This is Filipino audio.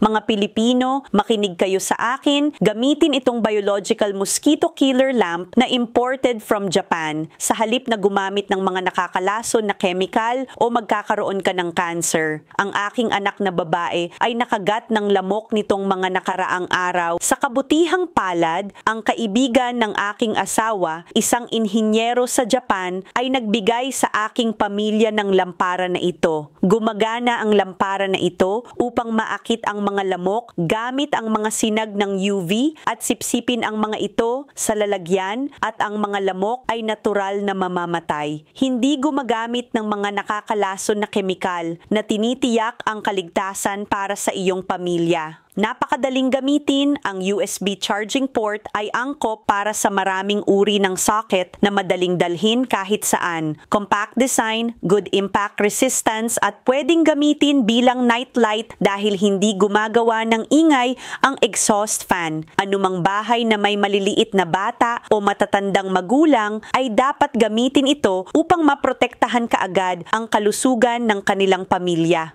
Mga Pilipino, makinig kayo sa akin, gamitin itong biological mosquito killer lamp na imported from Japan sa halip na gumamit ng mga nakakalason na chemical o magkakaroon ka ng cancer. Ang aking anak na babae ay nakagat ng lamok nitong mga nakaraang araw. Sa kabutihang palad, ang kaibigan ng aking asawa, isang inhinyero sa Japan, ay nagbigay sa aking pamilya ng lampara na ito. Gumagana ang lampara na ito upang maakit ang mga lamok gamit ang mga sinag ng UV at sipsipin ang mga ito sa lalagyan at ang mga lamok ay natural na mamamatay. Hindi gumagamit ng mga nakakalason na kemikal na tinitiyak ang kaligtasan para sa iyong pamilya. Napakadaling gamitin, ang USB charging port ay angkop para sa maraming uri ng socket na madaling dalhin kahit saan. Compact design, good impact resistance at pwedeng gamitin bilang night light dahil hindi gumagawa ng ingay ang exhaust fan. Anumang bahay na may maliliit na bata o matatandang magulang ay dapat gamitin ito upang maprotektahan kaagad ang kalusugan ng kanilang pamilya.